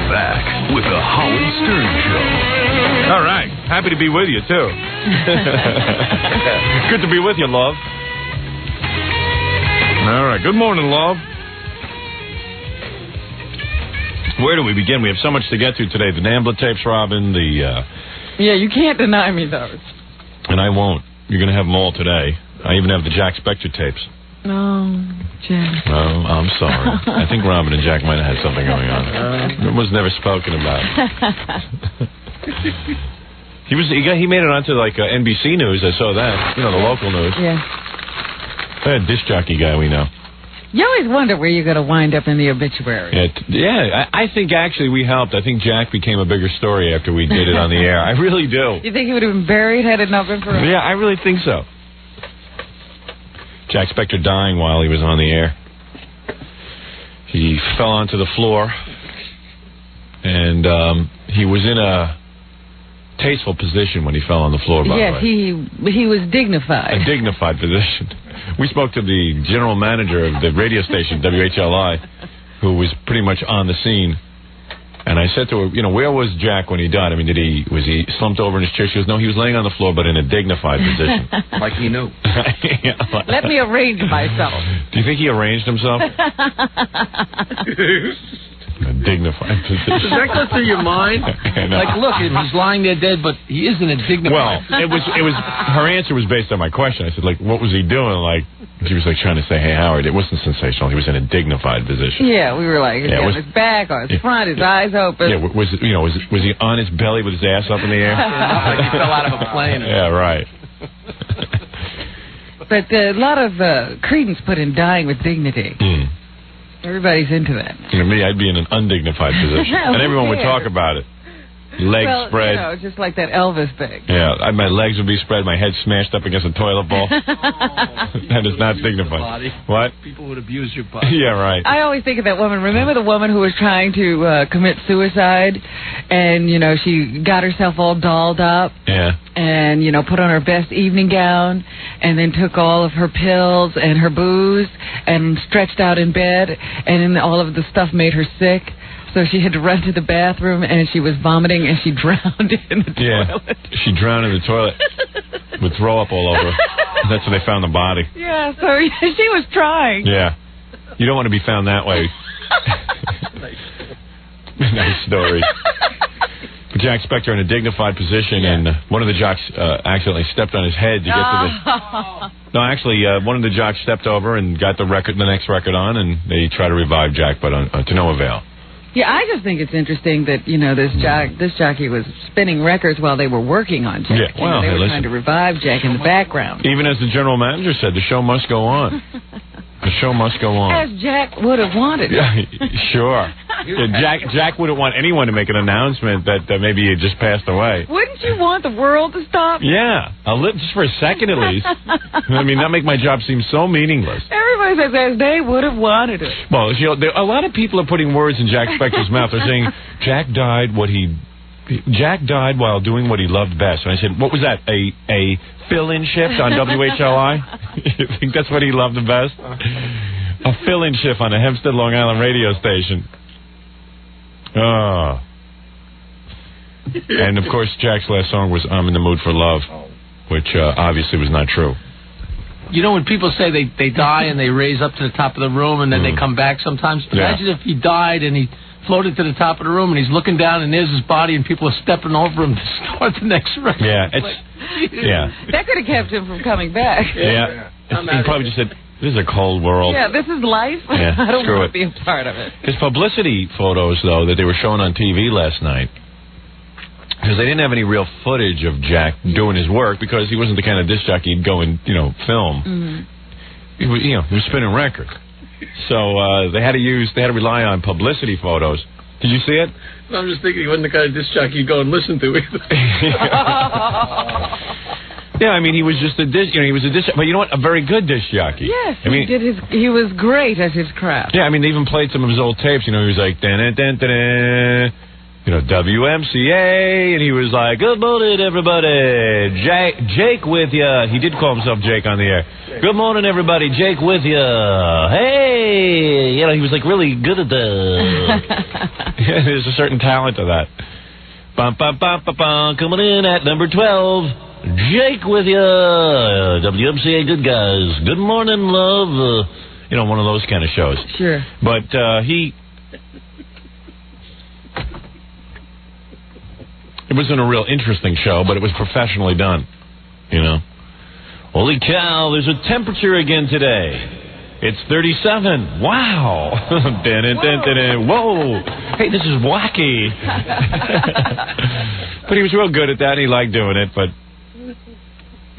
Back with the Howard Stern Show. All right. Happy to be with you, too. Good to be with you, love. All right. Good morning, love. Where do we begin? We have so much to get to today. The Nambla tapes, Robin, Yeah, you can't deny me those. And I won't. You're going to have them all today. I even have the Jack Spector tapes. Oh, Jack. Oh, I'm sorry. I think Robin and Jack might have had something going on. It was never spoken about. He made it onto like NBC News. I saw that. You know, the local news. Yeah. That disc jockey guy we know. You always wonder where you're going to wind up in the obituary. Yeah, I think actually we helped. I think Jack became a bigger story after we did it on the air. I really do. You think he would have been buried had it not been for us? Yeah, I really think so. Jack Spector dying while he was on the air. He fell onto the floor, and he was in a tasteful position when he fell on the floor, by the way. Yes, he was dignified. A dignified position. We spoke to the general manager of the radio station, WHLI, who was pretty much on the scene. And I said to her, where was Jack when he died? I mean, was he slumped over in his chair? She goes, no, he was laying on the floor, but in a dignified position. Like he knew. Let me arrange myself. Do you think he arranged himself? A dignified position. Does that go through your mind? Like, look, he's lying there dead, but he is in a dignified. Well, it was. Her answer was based on my question. I said, like, what was he doing? Like, she was like trying to say, hey, Howard, it wasn't sensational. He was in a dignified position. Yeah, we were like, on his back, on his front, his eyes open. Yeah, was he on his belly with his ass up in the air? Like he fell out of a plane. Yeah, right. But a lot of credence put in dying with dignity. Everybody's into that. Me, I'd be in an undignified position. And everyone would talk about it. Legs spread. Just like that Elvis thing. Yeah, my legs would be spread, my head smashed up against a toilet bowl. That is not dignified. Body. What? People would abuse your body. Yeah, right. I always think of that woman. Remember the woman who was trying to commit suicide? And, she got herself all dolled up. Yeah. And, put on her best evening gown. And then took all of her pills and her booze and stretched out in bed. And then all of the stuff made her sick. So she had to run to the bathroom, and she was vomiting, and she drowned in the toilet. She drowned in the toilet with throw up all over. That's where they found the body. Yeah, so she was trying. Yeah. You don't want to be found that way. Nice story. But Jack Spector in a dignified position, and one of the jocks accidentally stepped on his head to get to the... No, actually, one of the jocks stepped over and got the next record on, and they tried to revive Jack, but to no avail. Yeah, I just think it's interesting that, this jockey was spinning records while they were working on Jack. Yeah, well, they were trying to revive Jack in the background. Even as the general manager said, the show must go on. The show must go on. As Jack would have wanted. Yeah, sure. Yeah, Jack wouldn't want anyone to make an announcement that maybe he had just passed away. Wouldn't you want the world to stop? Yeah, just for a second at least. I mean, that make my job seem so meaningless. Everybody says as they would have wanted it. Well, a lot of people are putting words in Jack Spector's mouth. They're saying Jack died while doing what he loved best. And I said, what was that? A fill-in shift on WHLI? You think that's what he loved the best? A fill-in shift on a Hempstead, Long Island radio station. Oh. And, of course, Jack's last song was I'm in the Mood for Love, which obviously was not true. When people say they die and they raise up to the top of the room and then they come back sometimes, imagine if he died and he floated to the top of the room and he's looking down and there's his body and people are stepping over him to start the next record. Yeah, that could have kept him from coming back. Yeah. He probably just said, this is a cold world. Yeah, this is life. Yeah, I don't want to be a part of it. His publicity photos, though, that they were showing on TV last night, because they didn't have any real footage of Jack doing his work because he wasn't the kind of disc jockey he'd go and, film. Mm-hmm. He was spinning records. So they had to rely on publicity photos. Did you see it? I'm just thinking he wasn't the kind of disc jockey you'd go and listen to either. Yeah, I mean, he was just a disc, he was a disc, but you know what? A very good disc jockey. Yes, he was great at his craft. Yeah, I mean, they even played some of his old tapes. He was like, da-da-da-da-da. WMCA, and he was like, good morning, everybody. Jake with ya. He did call himself Jake on the air. Good morning, everybody. Jake with ya. Hey. He was like really good at that. There's a certain talent to that. Bum, bum, bum, bum, bum. Coming in at number 12, Jake with ya. WMCA good guys. Good morning, love. One of those kind of shows. Sure. But it wasn't a real interesting show, but it was professionally done. Holy cow, there's a temperature again today. It's 37. Wow. Whoa. Hey, this is wacky. But he was real good at that, and he liked doing it. But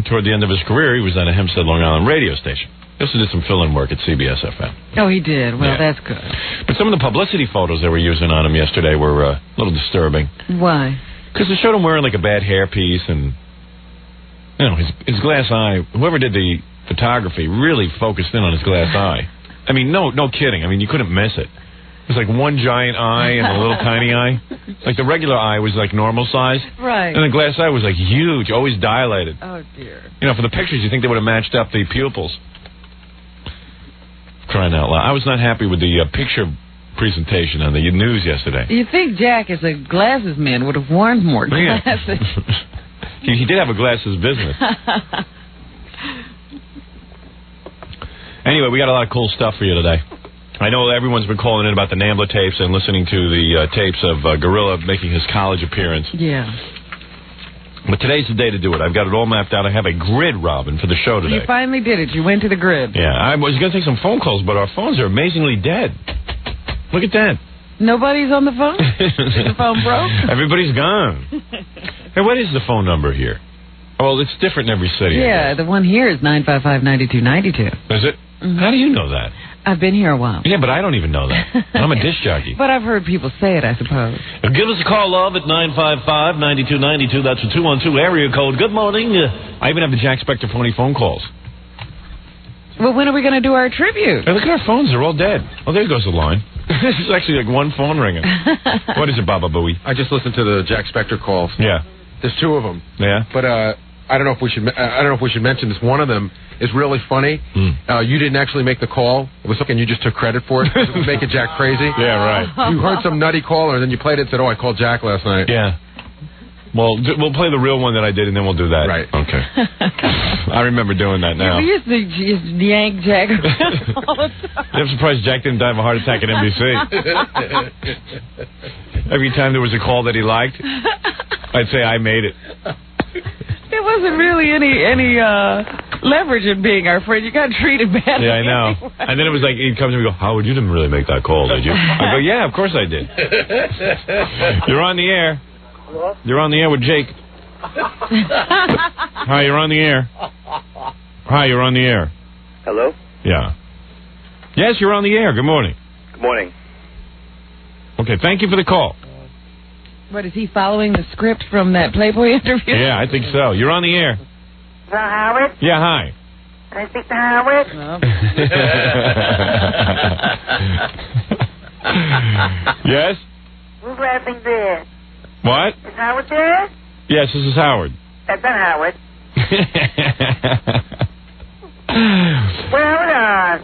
toward the end of his career, he was on a Hempstead, Long Island radio station. He also did some fill-in work at CBS FM. Oh, he did? Well, that's good. But some of the publicity photos they were using on him yesterday were a little disturbing. Why? Because they showed him wearing like a bad hairpiece and, his glass eye. Whoever did the photography really focused in on his glass eye. I mean, no kidding. I mean, you couldn't miss it. It was like one giant eye and a little tiny eye. Like the regular eye was like normal size. Right. And the glass eye was like huge, always dilated. Oh, dear. For the pictures, you think they would have matched up the pupils. Crying out loud. I was not happy with the picture presentation on the news yesterday. You think Jack, as a glasses man, would have worn more glasses? He did have a glasses business. Anyway, we got a lot of cool stuff for you today. I know everyone's been calling in about the Nambla tapes and listening to the tapes of Gorilla making his college appearance. Yeah. But today's the day to do it. I've got it all mapped out. I have a grid, Robin, for the show today. You finally did it. You went to the grid. Yeah, I was going to take some phone calls, but our phones are amazingly dead. Look at that. Nobody's on the phone? The phone broke? Everybody's gone. Hey, what is the phone number here? Oh, it's different in every city. Yeah, the one here is 955-9292. Is it? Mm-hmm. How do you know that? I've been here a while. Yeah, but I don't even know that. I'm a disc jockey. But I've heard people say it, I suppose. Give us a call, love, at 955-9292. That's a 212 area code. Good morning. I even have the Jack Spector phony phone calls. Well, when are we going to do our tribute? Hey, look at our phones. They're all dead. Oh, there goes the line. This is actually like one phone ringing. What is it, Baba Booey? I just listened to the Jack Spector calls. Yeah. There's two of them. Yeah. But I don't know if we should. I don't know if we should mention this. One of them is really funny. You didn't actually make the call. It was something you just took credit for. It was making Jack crazy. Yeah, right. You heard some nutty caller, and then you played it and said, "Oh, I called Jack last night." Yeah. Well, we'll play the real one that I did, and then we'll do that. Right. Okay. I remember doing that now. We used to just yank Jack all the time. I'm surprised Jack didn't die of a heart attack at NBC. Every time there was a call that he liked, I'd say I made it. There wasn't really any leverage in being our friend. You got treated badly. Yeah, I know. Anyway. And then it was like, he'd come to me and go, Howard, you didn't really make that call, did you? I go, yeah, of course I did. You're on the air. Hello? You're on the air with Jake. Hi, you're on the air. Hi, you're on the air. Hello? Yeah. Yes, you're on the air. Good morning. Good morning. Okay, thank you for the call. What, is he following the script from that Playboy interview? Yeah, I think so. You're on the air. Hello, Howard? Yeah, hi. Can I speak to Howard? No. Yes? Who's laughing there? What? Is Howard there? Yes, this is Howard. That's not Howard. Put Howard on.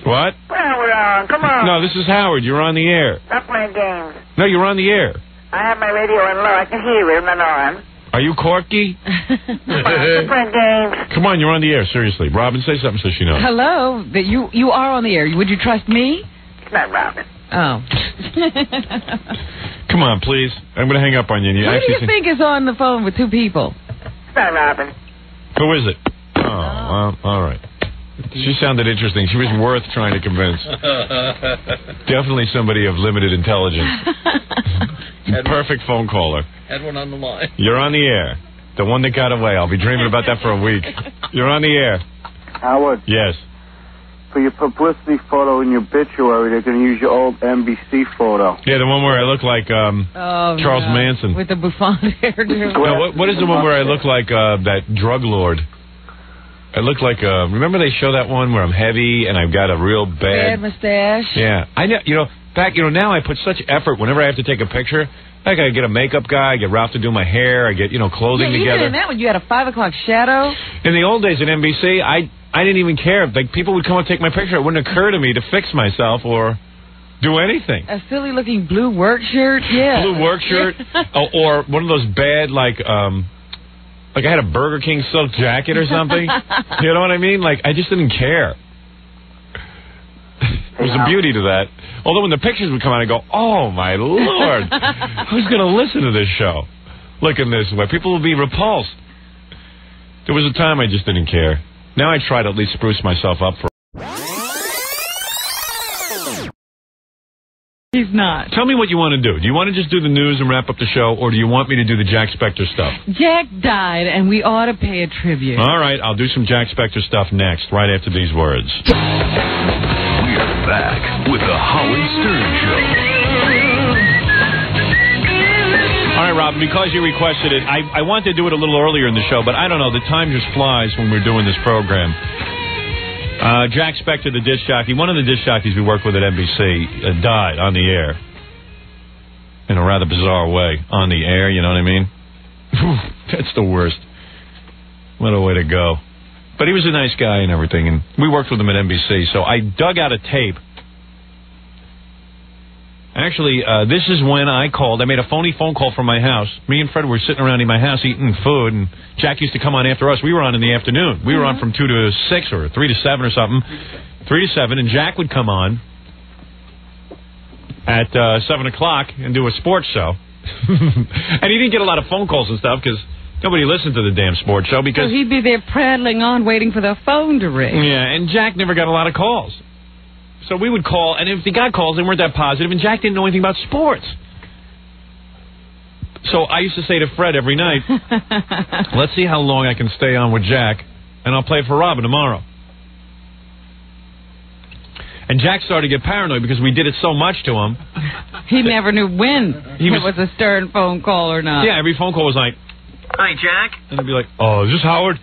What? Put Howard on. Come on. No, this is Howard. You're on the air. Stop playing games. No, you're on the air. I have my radio on low. I can hear it. I'm not on. Are you Corky? Stop playing games. Come on, you're on the air. Seriously. Robin, say something so she knows. Hello, that you are on the air. Would you trust me? It's not Robin. Oh. Come on, please. I'm going to hang up on you. Who do you think is on the phone with two people? It's not Robin. Who is it? Oh, well, all right. She sounded interesting. She was worth trying to convince. Definitely somebody of limited intelligence. Perfect phone caller. Had one on the line. You're on the air. The one that got away. I'll be dreaming about that for a week. You're on the air. Howard, Yes. for your publicity photo in your obituary, they're going to use your old NBC photo. Yeah, the one where I look like Charles Manson. With the bouffant hairdo. No, what is the one where I look like that drug lord? I look like remember they show that one where I'm heavy and I've got a real bad mustache. Yeah, I know. You know, back, now I put such effort whenever I have to take a picture. I gotta get a makeup guy, I get Ralph to do my hair, I get, clothing together. Even in that one, you had a 5 o'clock shadow. In the old days at NBC, I didn't even care. Like, people would come and take my picture. It wouldn't occur to me to fix myself or do anything. A silly-looking blue work shirt, yeah. Blue work shirt, or one of those bad, like I had a Burger King silk jacket or something. You know what I mean? Like, I just didn't care. There was a beauty to that. Although when the pictures would come out, I'd go, oh, my Lord. Who's going to listen to this show? Looking this way. People will be repulsed. There was a time I just didn't care. Now I try to at least spruce myself up for. He's not. Tell me what you want to do. Do you want to just do the news and wrap up the show, or do you want me to do the Jack Spector stuff? Jack died, and we ought to pay a tribute. All right, I'll do some Jack Spector stuff next, right after these words. We are back with the Howard Stern Show. All right, Rob, because you requested it, I wanted to do it a little earlier in the show, but I don't know. The time just flies when we're doing this program. Jack Spector, the disc jockey, one of the disc jockeys we worked with at NBC, died on the air. In a rather bizarre way. On the air, you know what I mean? That's the worst. What a way to go. But he was a nice guy and everything, and we worked with him at NBC, so I dug out a tape. Actually, this is when I called. I made a phony phone call from my house. Me and Fred were sitting around in my house eating food, and Jack used to come on after us. We were on in the afternoon. We were on from 2 to 6 or 3 to 7 or something. 3 to 7, and Jack would come on at 7 o'clock and do a sports show. And he didn't get a lot of phone calls and stuff because nobody listened to the damn sports show. Because so he'd be there prattling on, waiting for the phone to ring. Yeah, and Jack never got a lot of calls. So we would call, and if he got calls, they weren't that positive, and Jack didn't know anything about sports. So I used to say to Fred every night, let's see how long I can stay on with Jack, and I'll play for Robin tomorrow. And Jack started to get paranoid because we did it so much to him. He never knew when it was a Stern phone call or not. Yeah, every phone call was like, hi, Jack. And I'd be like, oh, is this Howard?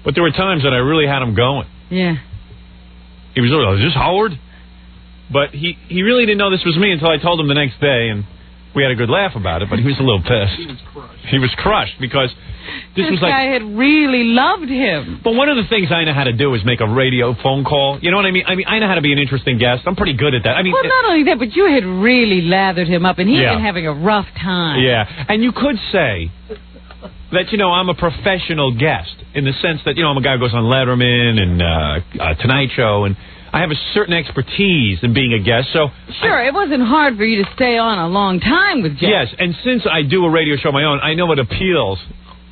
But there were times that I really had him going. Yeah. He was, oh, is this Howard? But he really didn't know this was me until I told him the next day, and we had a good laugh about it, but he was a little pissed. He was crushed because this was like... guy had really loved him. But one of the things I know how to do is make a radio phone call. You know what I mean? I know how to be an interesting guest. I'm pretty good at that. Well, not only that, but you had really lathered him up, and he'd been having a rough time. Yeah, and you could say that, I'm a professional guest in the sense that, I'm a guy who goes on Letterman and Tonight Show, and I have a certain expertise in being a guest, so... Sure, it wasn't hard for you to stay on a long time with Jack. Yes, and since I do a radio show of my own, I know it appeals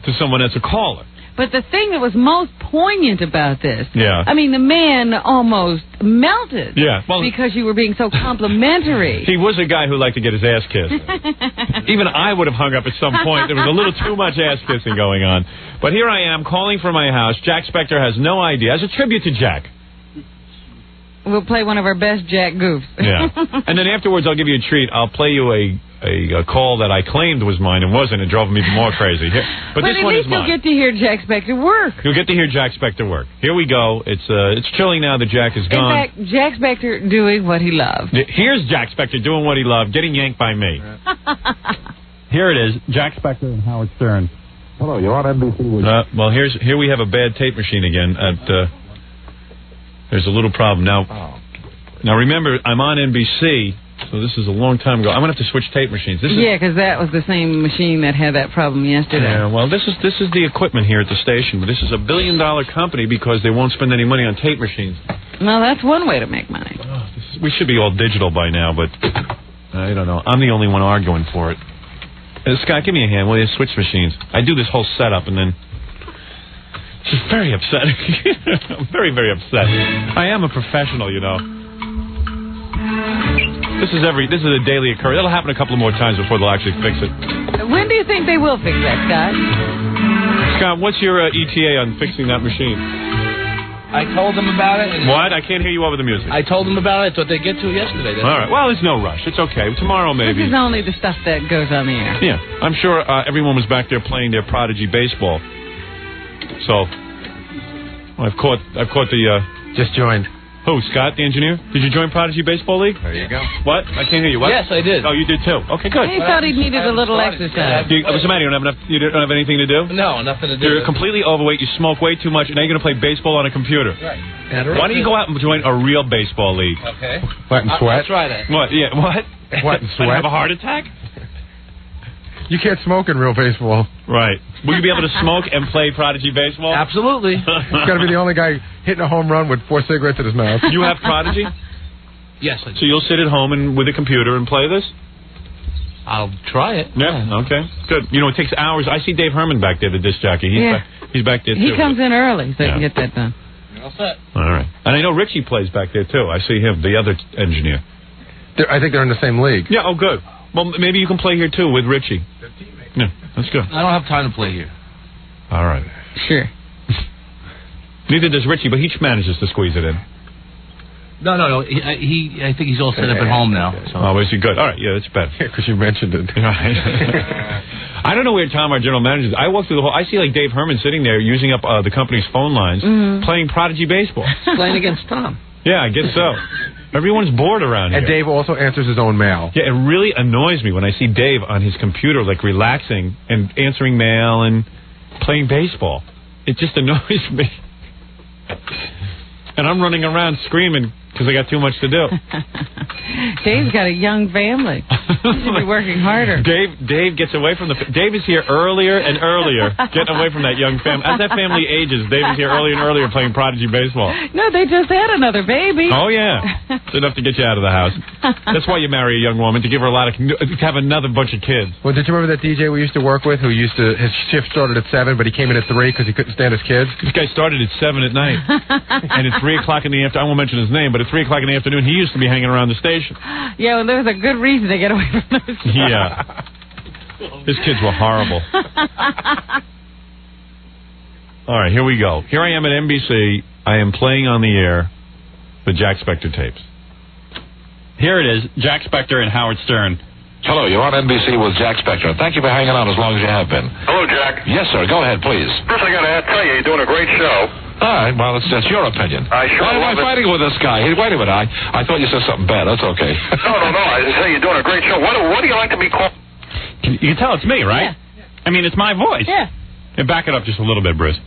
to someone that's a caller. But the thing that was most poignant about this, I mean, the man almost melted because you were being so complimentary. He was a guy who liked to get his ass kissed. Even I would have hung up at some point. There was a little too much ass kissing going on. But here I am calling from my house. Jack Spector has no idea. As a tribute to Jack. We'll play one of our best Jack goofs. Yeah. And then afterwards, I'll give you a treat. I'll play you a call that I claimed was mine and wasn't. It drove me even more crazy. Here. But this one is mine. You'll get to hear Jack Spector work. You'll get to hear Jack Spector work. Here we go. It's chilling now that Jack is gone. In fact, Jack Spector doing what he loved. Here's Jack Spector doing what he loved, getting yanked by me. Here it is, Jack Spector and Howard Stern. Hello, you're on NBC. Well, here we have a bad tape machine again. There's a little problem now. Now remember, I'm on NBC. So this is a long time ago. I'm going to have to switch tape machines. Because that was the same machine that had that problem yesterday. Yeah, well, this is the equipment here at the station. But this is $1 billion company because they won't spend any money on tape machines. Well, that's one way to make money. We should be all digital by now, but I don't know. I'm the only one arguing for it. Scott, give me a hand. Will you switch machines? I do this whole setup, and then it's just very upsetting. I'm very, very upset. I am a professional, This is a daily occurrence. That'll happen a couple of more times before they'll actually fix it. When do you think they will fix that, Scott? Scott, what's your ETA on fixing that machine? I told them about it. What? I can't hear you over the music. I told them about it. I thought they'd get to it yesterday. All right. Well, there's no rush. It's okay. Tomorrow, maybe. This is only the stuff that goes on the air. Yeah. I'm sure everyone was back there playing their Prodigy baseball. So, I've caught the... Just joined. Who, Scott, the engineer? Did you join Prodigy Baseball League? There you go. What? I can't hear you. What? Yes, I did. Oh, you did too. Okay, good. He thought he needed a little exercise. What's the matter? You don't have enough? You don't have anything to do? No, nothing to do. You're completely overweight. You smoke way too much, and now you're going to play baseball on a computer. Right. Why don't you go out and join a real baseball league? Okay. Wet and sweat. I'll try that. What? Yeah. What? Wet and sweat. Have a heart attack? You can't smoke in real baseball. Right. Will you be able to smoke and play Prodigy Baseball? Absolutely. He's got to be the only guy hitting a home run with 4 cigarettes in his mouth. You have Prodigy? Yes, I do. So you'll sit at home and with a computer and play this? I'll try it. Yeah. Okay. Good. You know, it takes hours. I see Dave Herman back there, the disc jockey. He's back there, too. He comes in early so he can get that done. You're all set. All right. And I know Richie plays back there, too. I see him, the other engineer. I think they're in the same league. Yeah, oh, good. Well, maybe you can play here, too, with Richie. Yeah, that's good. I don't have time to play here. All right. Sure. Neither does Richie, but he manages to squeeze it in. No. I think he's all set up at home now. So. Oh, is he good? All right, yeah, that's better. Yeah, because you mentioned it. I don't know where Tom, our general manager, is. I walk through the whole. I see like Dave Herman sitting there using up the company's phone lines, playing Prodigy Baseball. Playing against Tom. Yeah, I guess so. Everyone's bored around here. And Dave also answers his own mail. Yeah, it really annoys me when I see Dave on his computer, like relaxing and answering mail and playing baseball. It just annoys me. And I'm running around screaming because I got too much to do. Dave's got a young family. He should be working harder. Dave gets away from Dave is here earlier and earlier, getting away from that young family. As that family ages, Dave is here earlier and earlier playing Prodigy Baseball. No, they just had another baby. Oh, yeah. It's enough to get you out of the house. That's why you marry a young woman, to give her to have another bunch of kids. Well, did you remember that DJ we used to work with his shift started at 7, but he came in at 3 because he couldn't stand his kids? This guy started at 7 at night. And at 3 o'clock in the afternoon, I won't mention his name, but at 3 o'clock in the afternoon, he used to be hanging around the station. Yeah, well, there was a good reason to get away from those guys. Yeah. His kids were horrible. All right, here we go. Here I am at NBC. I am playing on the air the Jack Spector tapes. Here it is, Jack Spector and Howard Stern. Hello, you're on NBC with Jack Spector. Thank you for hanging on as long as you have been. Hello, Jack. Yes, sir. Go ahead, please. First, I got to tell you, you're doing a great show. All right, well, that's your opinion. I sure Why am I love it. fighting with this guy? Hey, wait a minute. I thought you said something bad. That's okay. No. I just say you're doing a great show. What do you like to be called? You can tell it's me, right? Yeah. I mean, it's my voice. Yeah. And back it up just a little bit, Bruce.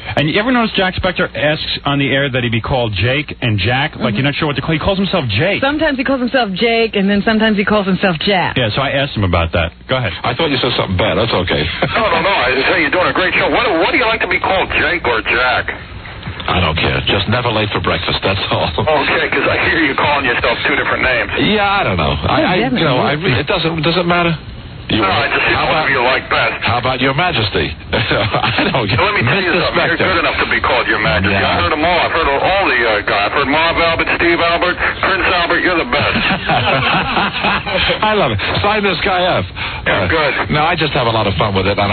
And you ever notice Jack Spector asks on the air that he be called Jake and Jack? Like, you're not sure what to call. He calls himself Jake. Sometimes he calls himself Jake, and then sometimes he calls himself Jack. Yeah, so I asked him about that. Go ahead. I thought you said something bad. That's okay. No. I just say you're doing a great show. What do you like to be called, Jake or Jack? I don't care. Just never late for breakfast. That's all. Okay, because I hear you calling yourself 2 different names. Yeah, I don't know. It doesn't matter. No, I just see whatever you like best. How about Your Majesty? I don't get. So let me tell you something. You're good enough to be called Your Majesty. Yeah. I heard them all. I've heard all the guys. I've heard Marv Albert, Steve Albert, Prince Albert. You're the best. I love it. Sign this guy up. Yeah, good. No, I just have a lot of fun with it, and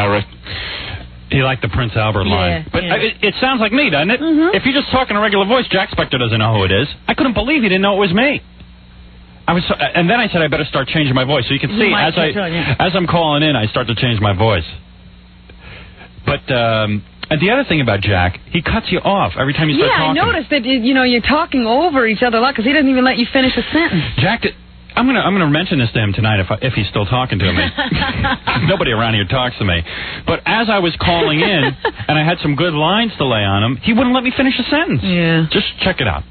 You like the Prince Albert line. But it sounds like me, doesn't it? Mm-hmm. If you just talk in a regular voice, Jack Spector doesn't know who it is. I couldn't believe he didn't know it was me. And then I said I better start changing my voice. So you can see, as I'm calling in, I start to change my voice. But and the other thing about Jack, he cuts you off every time you start talking. Yeah, I noticed that you're talking over each other a lot because he doesn't even let you finish a sentence. Jack, I'm gonna mention this to him tonight if he's still talking to me. Nobody around here talks to me. But as I was calling in and I had some good lines to lay on him, he wouldn't let me finish a sentence. Yeah. Just check it out.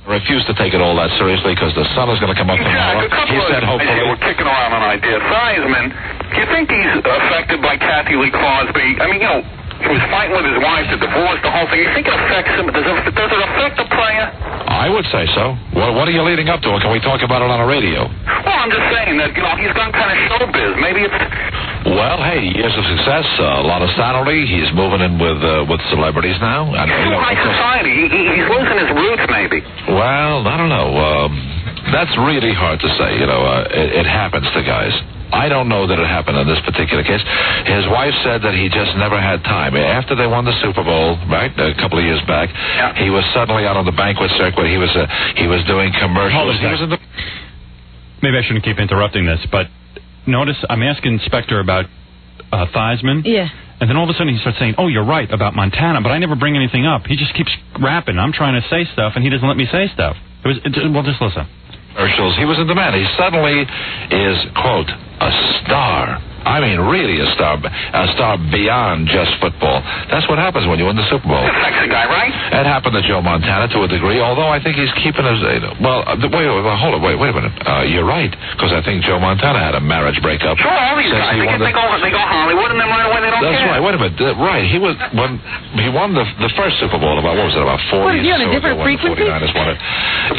refuse to take it all that seriously because the sun is going to come up tomorrow. He said hopefully. We're kicking around an idea. Theismann, do you think he's affected by Kathy Lee Crosby? I mean, he was fighting with his wife, the divorce, the whole thing. You think it affects him? Does it affect the player? I would say so. Well, what are you leading up to? Can we talk about it on the radio? Well, I'm just saying that, he's gone kind of showbiz. Maybe it's... Well, hey, years of success, a lot of salary. He's moving in with celebrities now. High society. He's losing his roots, maybe. Well, I don't know. That's really hard to say. It happens to guys. I don't know that it happened in this particular case. His wife said that he just never had time. After they won the Super Bowl, right, a couple of years back, he was suddenly out on the banquet circuit. He was doing commercials. Maybe I shouldn't keep interrupting this, but notice I'm asking Spector about Theismann. Yeah. And then all of a sudden he starts saying, oh, you're right about Montana, but I never bring anything up. He just keeps rapping. I'm trying to say stuff, and he doesn't let me say stuff. Well, just listen. He was in demand. He suddenly is, quote, a star. I mean, really a star beyond just football. That's what happens when you win the Super Bowl. He's a sexy guy, right? It happened to Joe Montana to a degree, although I think he's keeping his... Well, wait a minute. You're right, because I think Joe Montana had a marriage breakup. Sure, all these guys. They go Hollywood, and then right away they don't care. That's right. Wait a minute. Right. He won the first Super Bowl about, what was it, about 40 years ago. What, is he on a different frequency?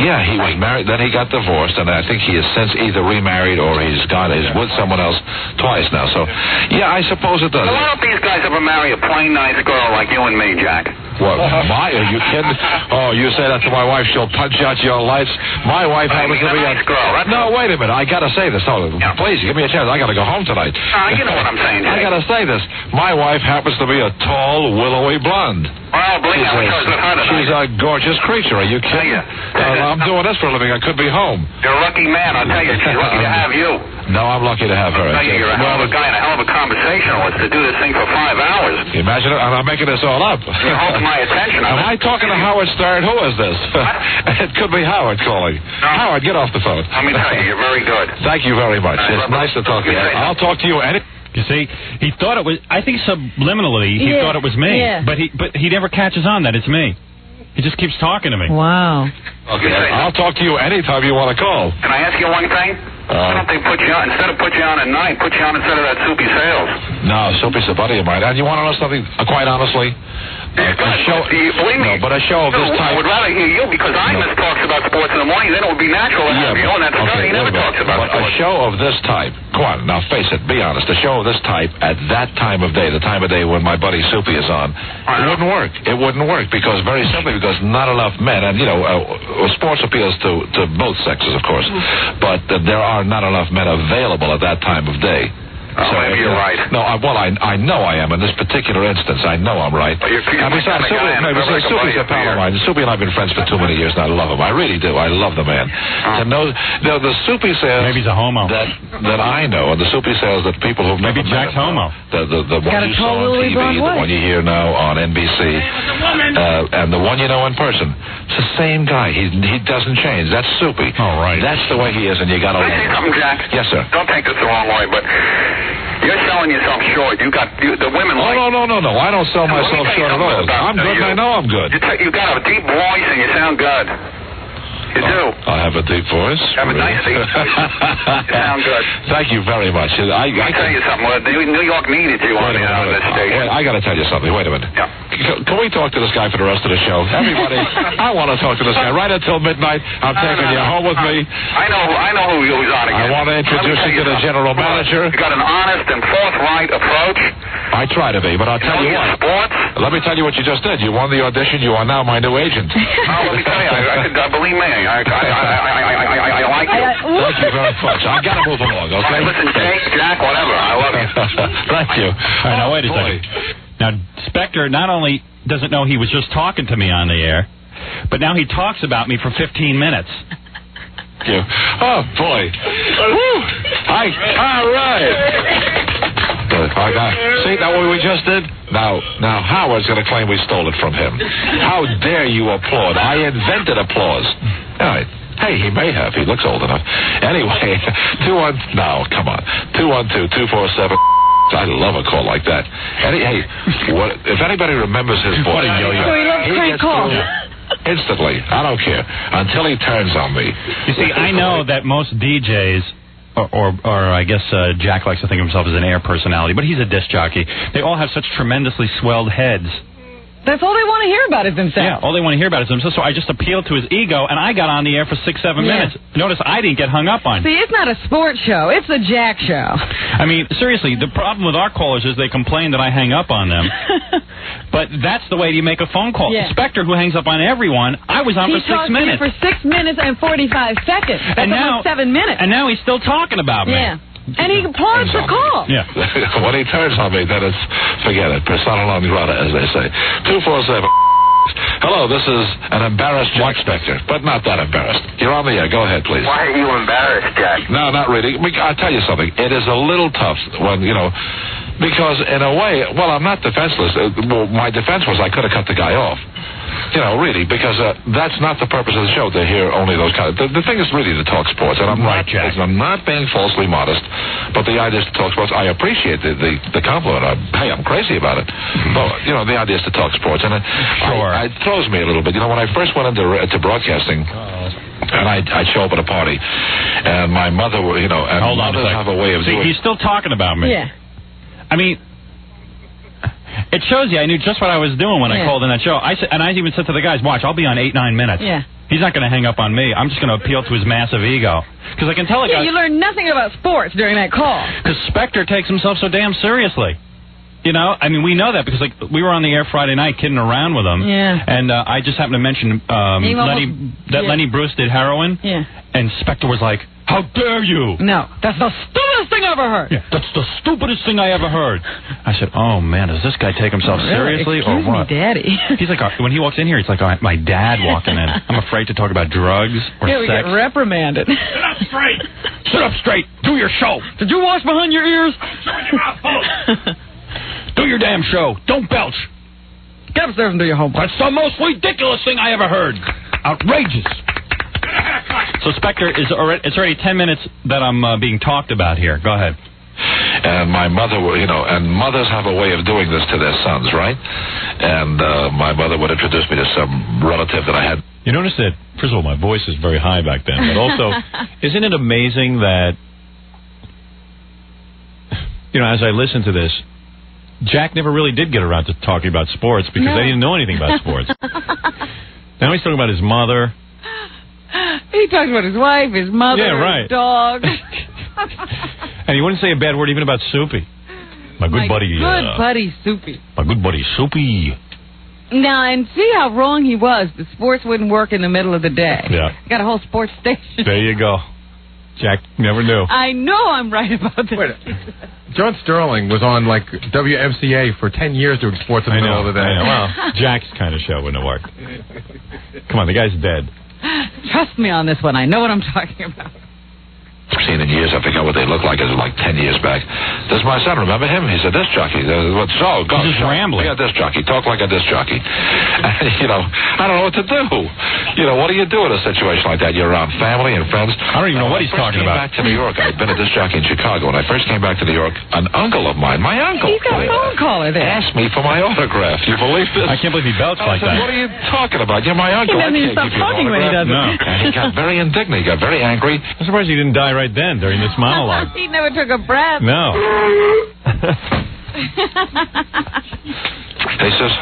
Yeah, he was married. Then he got divorced, and I think he has since either remarried or he's with someone else twice now. So, yeah, I suppose it does. So why don't these guys ever marry a plain, nice girl like you and me, Jack? What, are you kidding? Oh, you say that to my wife, she'll punch out your lights. My wife happens to be a nice girl. No, wait a minute. I got to say this. Oh, please, give me a chance. I got to go home tonight. You know what I'm saying, Jack. I got to say this. My wife happens to be a tall, willowy blonde. Well, believe me, I wish I was with her tonight. She's a gorgeous creature. Are you kidding? I'm doing this for a living. I could be home. You're a lucky man. I'll tell you. She's lucky to have you. No, I'm lucky to have her. I'll tell you, you're a hell of a guy and a hell of a conversationalist to do this thing for 5 hours. Can you imagine it? I'm making this all up. You're holding my attention. Am I talking to Howard Stern? Who is this? It could be Howard calling. No. Howard, get off the phone. Let me tell you, you're very good. Thank you very much. It's nice to talk to you. I'll talk to you any... You see, he thought it was, I think subliminally, he thought it was me. Yeah. But he never catches on that it's me. He just keeps talking to me. Wow. Okay, I'll talk to you anytime you want to call. Can I ask you one thing? Why don't they put you on, instead of put you on at night, put you on instead of that Soupy Sales? No, Soupy's a buddy of mine. And you want to know something, quite honestly? Believe me. But a show of this type... I would rather hear you because Imus talks about sports in the morning. Then it would be natural to have you on that show. He never talks about sports. A show of this type, come on, now face it, be honest, a show of this type at that time of day, the time of day when my buddy Soupy is on, it wouldn't work. It wouldn't work because, very simply, because not enough men, and, sports appeals to both sexes, of course, but there are not enough men available at that time of day. So maybe you're right. No, I know I am in this particular instance. I know I'm right. Well, and besides, Soupy's a pal of mine. Soupy and I have been friends for too many years, and I love him. I really do. I love the man. To know the Soupy sales... Maybe he's a homo. That I know, and the Soupy sales that people who've maybe never Jack's homo. The one you saw on TV, the one you hear now on NBC, and the one you know in person. It's the same guy. He doesn't change. That's Soupy. All right. That's the way he is, and you got to love him. Can I say something, Jack? Yes, sir. Don't take this the wrong way, but... You're selling yourself short. The women like... No. I don't sell myself short at all. I'm good, and I know I'm good. You got a deep voice, and you sound good. You do. I have a deep voice. You have a nice deep voice. You sound good. Thank you very much. I tell you something. New York needed you on this station. I got to tell you something. Wait a minute. Yeah. Can we talk to this guy for the rest of the show? Everybody, I want to talk to this guy right until midnight. I'm taking you home with me. I know who he was on again. I want to introduce you to the general manager. You got an honest and forthright approach. I try to be, but I'll tell you what. Sports. Let me tell you what you just did. You won the audition. You are now my new agent. Let me tell you, believe me, I like you. Thank you very much. I got to move along, okay? Listen, Jake, Jack, whatever. I love you. Thank you. All right, now wait a second. Now, Spectre not only doesn't know he was just talking to me on the air, but now he talks about me for 15 minutes. Thank you. Oh, boy. Woo! All right. See that what we just did? Now Howard's going to claim we stole it from him. How dare you applaud? I invented applause. All right. Hey, he may have. He looks old enough. Anyway, 212. No, come on. 212-247. I love a call like that. If anybody remembers his voice, he gets through instantly. I don't care until he turns on me. You see, I know that most DJs, or I guess Jack likes to think of himself as an air personality, but he's a disc jockey. They all have such tremendously swelled heads. That's all they want to hear about is themselves. Yeah, all they want to hear about is themselves. So I just appealed to his ego, and I got on the air for 6-7 minutes. Notice I didn't get hung up on. See, it's not a sports show. It's a Jack show. I mean, seriously, the problem with our callers is they complain that I hang up on them. But that's the way you make a phone call. Yeah. Spectre, who hangs up on everyone, I was on for 6 minutes. He talked to you for 6 minutes and 45 seconds. That's almost 7 minutes. And now he's still talking about me. Yeah. And he applauds the call. Yeah. When he turns on me, then it's, forget it, persona non grata, as they say. 247. Hello, this is an embarrassed Jack Spectre, but not that embarrassed. You're on the air. Go ahead, please. Why are you embarrassed, Jack? No, not really. I'll tell you something. It is a little tough when, Because in a way, well, I'm not defenseless. Well, my defense was I could have cut the guy off. You know, really, because that's not the purpose of the show, to hear only those kind of... The thing is really to talk sports, and I'm not being falsely modest, but the idea is to talk sports. I appreciate the compliment. I'm crazy about it. But, you know, the idea is to talk sports, and it throws me a little bit. You know, when I first went into broadcasting... And I'd show up at a party, and my mother, you know, and mothers have a way of doing... He's still talking about me. Yeah. I mean, it shows you I knew just what I was doing when I called in that show. I even said to the guys, watch, I'll be on 8-9 minutes. Yeah. He's not going to hang up on me. I'm just going to appeal to his massive ego. Because I can tell a guy... you learned nothing about sports during that call. Because Spectre takes himself so damn seriously. You know, I mean, we know that because, like, we were on the air Friday night kidding around with him. Yeah. And I just happened to mention Lenny Bruce did heroin. Yeah. And Spectre was like, how dare you? No, that's the stupidest thing I ever heard. Yeah, that's the stupidest thing I ever heard. I said, oh, man, does this guy take himself seriously or what? Me, Daddy. He's like, when he walks in here, he's like my dad walking in. I'm afraid to talk about drugs or sex. We get reprimanded. Sit up straight. Sit up straight. Do your show. Did you wash behind your ears? Shut your mouth. Do your damn show. Don't belch. Get upstairs and do your homework. That's the most ridiculous thing I ever heard. Outrageous. So, Spectre, it's already 10 minutes that I'm being talked about here. Go ahead. And my mother, you know, and mothers have a way of doing this to their sons, right? And my mother would introduce me to some relative that I had. You notice that, first of all, my voice is very high back then, but also, isn't it amazing that, you know, as I listen to this, Jack never really did get around to talking about sports because they didn't know anything about sports. Now he's talking about his mother. He talks about his wife, his mother, his dog. And he wouldn't say a bad word even about Soupy. My good buddy Soupy. My good buddy Soupy. Now, and see how wrong he was. The sports wouldn't work in the middle of the day. Yeah. Got a whole sports station. There you go. Jack never knew. I know I'm right about this. Wait, John Sterling was on, like, WMCA for 10 years doing sports in the middle of the day. I know. Well, Jack's kind of show wouldn't have worked. Come on, the guy's dead. Trust me on this one. I know what I'm talking about. Seen in years, I forgot what they looked like. It was like 10 years back. There's my son. Remember him? He's a disc jockey. Go. He's just rambling. Be a disc jockey. Talk like a disc jockey. And, you know, I don't know what to do. You know, what do you do in a situation like that? You're around family and friends. I don't even know what he's talking about. When I first came back to New York, I'd been a disc jockey in Chicago. When I first came back to New York, an uncle of mine, my uncle, he's got a phone caller there, asked me for my autograph. You believe this? I can't believe he belched like that. What are you talking about? You're my uncle. He doesn't even stop talking when he does it. No. And he got very indignant. He got very angry. I'm surprised he didn't die right then during this monologue. He never took a breath. No. He says,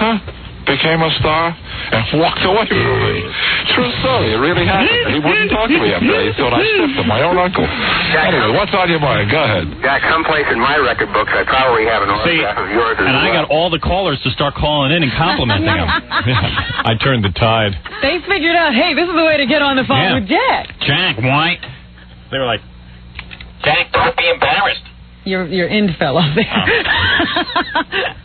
became a star and walked away from me. True story. It really happened. He wouldn't talk to me after that. He thought I stiffed him. My own uncle. Anyway, what's on your mind? Go ahead. Jack, someplace in my record books, I probably have an autograph of yours as well. And I got all the callers to start calling in and complimenting him. I turned the tide. They figured out, hey, this is the way to get on the phone with Jack. Jack, White. They were like, Jack, don't be embarrassed. Your end fell off there.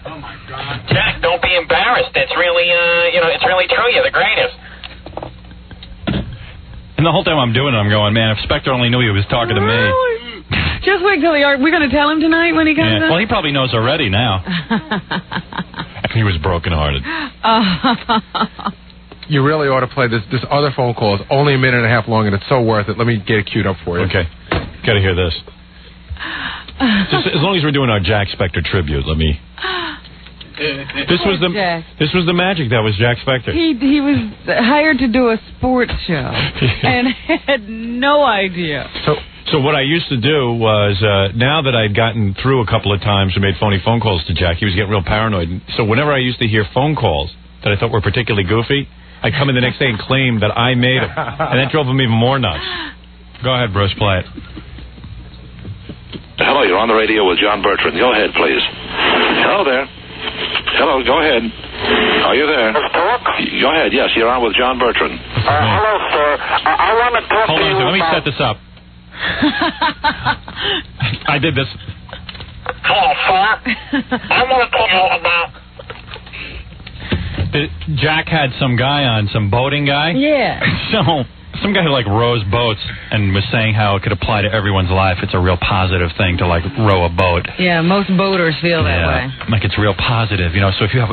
Oh my God. Jack, don't be embarrassed. It's really, it's really true. You're the greatest. And the whole time I'm doing it, I'm going, man, if Spectre only knew he was talking to me. Just wait till we're going to tell him tonight when he comes up? Well, he probably knows already now. He was brokenhearted. You really ought to play this other phone call. It's only a minute and a half long, and it's so worth it. Let me get it queued up for you. Okay. Got to hear this. Just, as long as we're doing our Jack Spectre tribute, let me... This was the magic that was Jack Spectre. He was hired to do a sports show and had no idea. So what I used to do was, now that I'd gotten through a couple of times and made phony phone calls to Jack, he was getting real paranoid. So whenever I used to hear phone calls that I thought were particularly goofy, I'd come in the next day and claim that I made them. And that drove him even more nuts. Go ahead, Bruce, play it. Hello, you're on the radio with John Bertrand. Go ahead, please. Hello there. Hello, go ahead. Are you there? Go ahead, yes, you're on with John Bertrand. Hello, sir. I want to talk to you Hold on, let me set this up. I did this. Hello, sir. I want to tell you about... Jack had some guy on, some boating guy. Yeah. So some guy who like rows boats and was saying how it could apply to everyone's life. It's a real positive thing to like row a boat. Yeah, most boaters feel that way. Like it's real positive, So if you have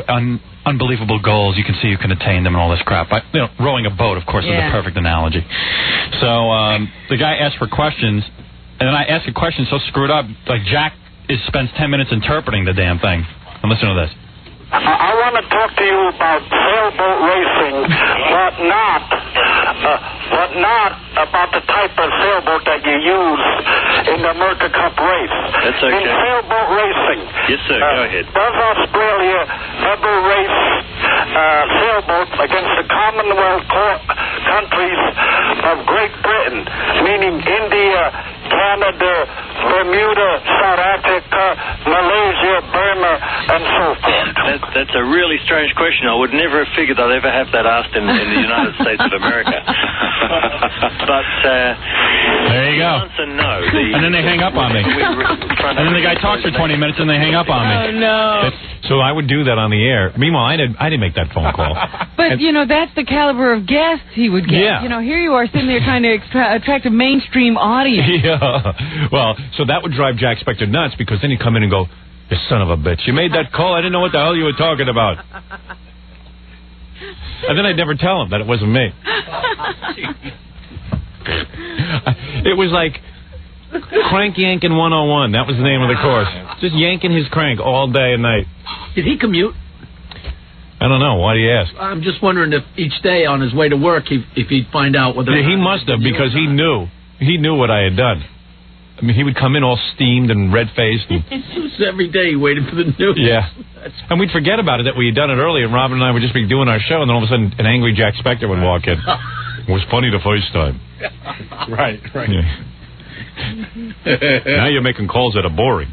unbelievable goals, you can see you can attain them and all this crap. But rowing a boat, of course, is the perfect analogy. So the guy asked for questions, and then I asked a question so screwed up, like Jack spends 10 minutes interpreting the damn thing. And listen to this. I want to talk to you about sailboat racing, but not about the type of sailboat that you use in the America Cup race. That's okay. In sailboat racing. Yes, sir. Go ahead. Does Australia ever race sailboats against the Commonwealth countries of Great Britain, meaning India, Canada, Bermuda, South Africa, Malaysia, Burma, and so forth? That's a really strange question. I would never have figured I'd ever have that asked in the United States of America. But there you go. The answer no. And then they hang up on me. And then the guy talks for 20 minutes and they hang up on me. Oh, no. So I would do that on the air. Meanwhile, I didn't make that phone call. But, that's the caliber of guests he would get. Yeah. Here you are sitting there trying to attract a mainstream audience. Yeah. Well, so that would drive Jack Spector nuts because then he'd come in and go, "You son of a bitch, you made that call? I didn't know what the hell you were talking about." And then I'd never tell him that it wasn't me. It was like Crank Yanking 101. That was the name of the course. Just yanking his crank all day and night. Did he commute? I don't know. Why do you ask? I'm just wondering if each day on his way to work, if he'd find out whether... He must have, because he knew. He knew what I had done. I mean, he would come in all steamed and red-faced. And every day he waited for the news. Yeah. And we'd forget about it, that we had done it earlier, and Robin and I would just be doing our show, and then all of a sudden an angry Jack Spector would walk in. It was funny the first time. Right. Yeah. Now you're making calls that are boring.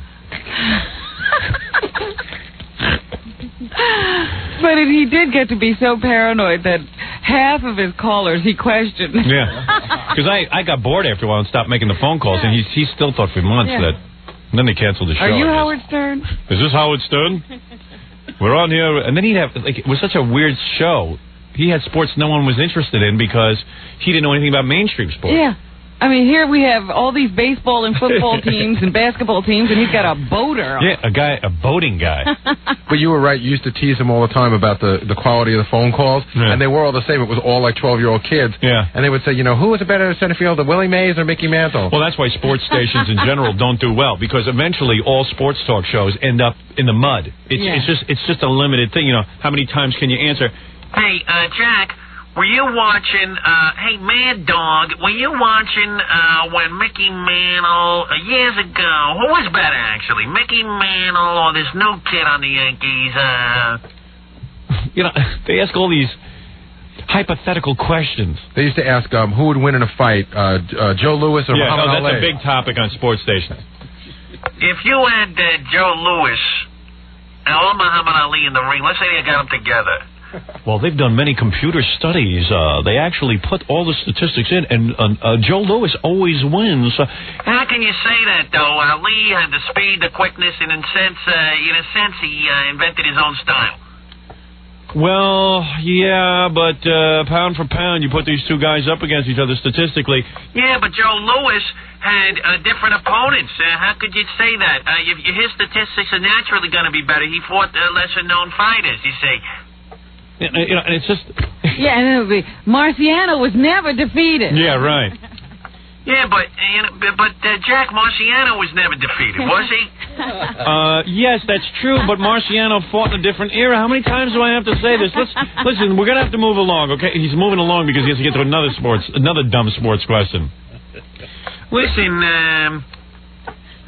But he did get to be so paranoid that half of his callers he questioned. Yeah. Because I got bored after a while and stopped making the phone calls, and he still thought for months that... And then they canceled the show. Are you Howard Stern? Is this Howard Stern? We're on here. And then he'd have... Like, it was such a weird show. He had sports no one was interested in because he didn't know anything about mainstream sports. Yeah. I mean, here we have all these baseball and football teams and basketball teams, and he's got a boater. Yeah, a boating guy. But you were right. You used to tease him all the time about the quality of the phone calls, and they were all the same. It was all like 12-year-old kids. Yeah. And they would say, who is a better center fielder, Willie Mays or Mickey Mantle? Well, that's why sports stations in general don't do well, because eventually all sports talk shows end up in the mud. It's just a limited thing. How many times can you answer? Hey, Jack. Were you watching, hey, Mad Dog, were you watching when Mickey Mantle, years ago, who was better, actually, Mickey Mantle or this new kid on the Yankees? They ask all these hypothetical questions. They used to ask who would win in a fight, Joe Louis or Muhammad Ali? That's a big topic on sports stations. If you had Joe Louis or Muhammad Ali in the ring, let's say they got them together. Well, they've done many computer studies. They actually put all the statistics in, and Joe Louis always wins. How can you say that, though? Ali had the speed, the quickness, and in a sense, he invented his own style. Well, yeah, but pound for pound, you put these two guys up against each other statistically. Yeah, but Joe Louis had different opponents. How could you say that? His statistics are naturally going to be better. He fought lesser-known fighters, you see. And it's just... Yeah, and it'll be, Marciano was never defeated. Yeah, right. Yeah, but Jack, Marciano was never defeated, was he? Yes, that's true, but Marciano fought in a different era. How many times do I have to say this? Listen, we're going to have to move along, okay? He's moving along because he has to get to another dumb sports question. Listen,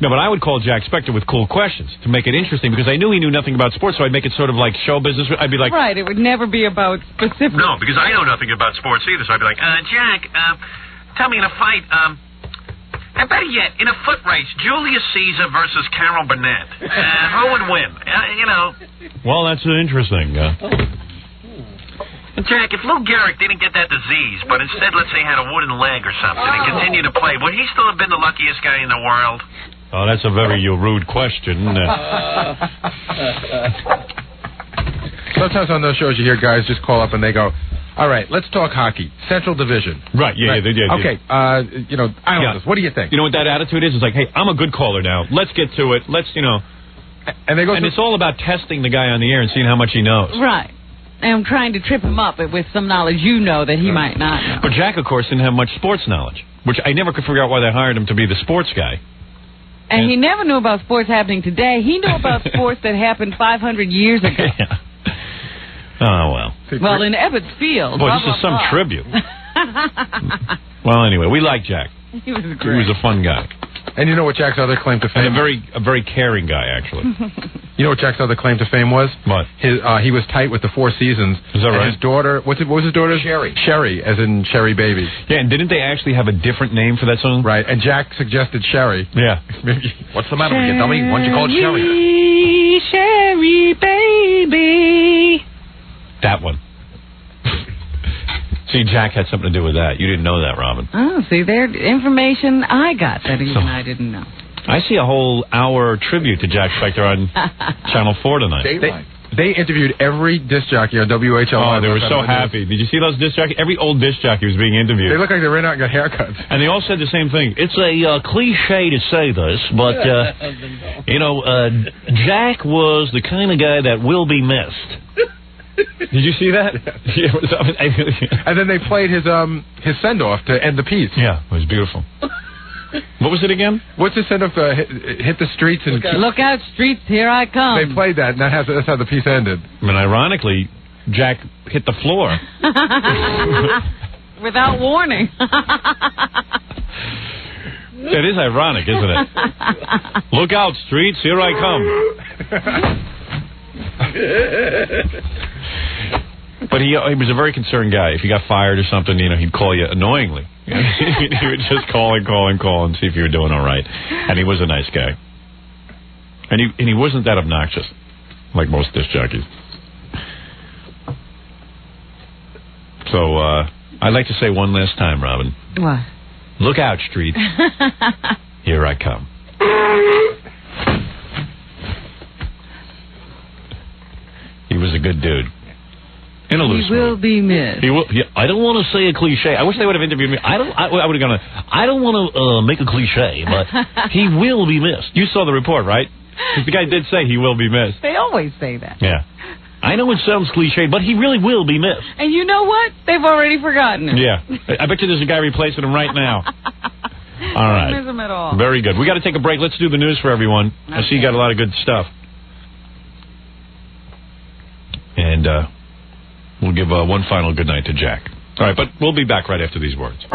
No, but I would call Jack Spector with cool questions to make it interesting, because I knew he knew nothing about sports, so I'd make it sort of like show business. I'd be like... Right, it would never be about specific... No, because I know nothing about sports either, so I'd be like, Jack, tell me in a fight, and better yet, in a foot race, Julius Caesar versus Carol Burnett. Who would win? Well, that's interesting. Jack, if Lou Gehrig didn't get that disease, but instead, let's say, had a wooden leg or something, and continued to play, would he still have been the luckiest guy in the world? Oh, that's a very rude question. Sometimes on those shows you hear guys just call up and they go, All right, let's talk hockey. Central Division. Right, yeah. Okay, Islanders, what do you think? You know what that attitude is? It's like, hey, I'm a good caller now. Let's get to it. Let's, And it's all about testing the guy on the air and seeing how much he knows. Right. And I'm trying to trip him up with some knowledge that he might not know. But Jack, of course, didn't have much sports knowledge, which I never could figure out why they hired him to be the sports guy. And he never knew about sports happening today. He knew about sports that happened 500 years ago. Yeah. Oh, well. Well, in Ebbets Field. Boy, this is some tribute. Well, anyway, we like Jack. He was great. He was a fun guy. And you know what Jack's other claim to fame? And a very caring guy, actually. You know what Jack's other claim to fame was? What? He was tight with the Four Seasons. Is that right? And his daughter, what was his daughter? Sherry. Sherry, as in Sherry Baby. Yeah, and didn't they actually have a different name for that song? Right, and Jack suggested Sherry. Yeah. What's the matter with you, dummy? Why don't you call it Sherry? Sherry Baby. That one. See, Jack had something to do with that. You didn't know that, Robin. Oh, see, there's information I got that even I didn't know. I see a whole hour tribute to Jack Spector on Channel 4 tonight. They interviewed every disc jockey on WHL. Oh, they were so happy. Did you see those disc jockeys? Every old disc jockey was being interviewed. They look like they ran out and got haircuts. And they all said the same thing. It's a cliche to say this, but, Jack was the kind of guy that will be missed. Did you see that? And then they played his send-off to end the piece. Yeah, it was beautiful. What was it again? What's his send-off? Hit the streets and... Look out, streets, here I come. They played that, and that's how the piece ended. And ironically, Jack hit the floor. Without warning. It is ironic, isn't it? Look out, streets, here I come. But he was a very concerned guy. If he got fired or something, he'd call you annoyingly. He would just call and see if you were doing all right. And he was a nice guy. And he wasn't that obnoxious, like most disc jockeys. So I'd like to say one last time, Robin. What? Look out, streets. Here I come. He was a good dude. In a loose He will be missed. He will. Yeah, I don't want to say a cliche. I wish they would have interviewed me. I would have gone. I don't want to make a cliche, but he will be missed. You saw the report, right? Because the guy did say he will be missed. They always say that. Yeah. I know it sounds cliche, but he really will be missed. And you know what? They've already forgotten him. Yeah. I bet you there's a guy replacing him right now. All right. Don't miss him at all. Very good. We got to take a break. Let's do the news for everyone. Okay. I see you got a lot of good stuff. And we'll give one final good night to Jack. All right, but we'll be back right after these words.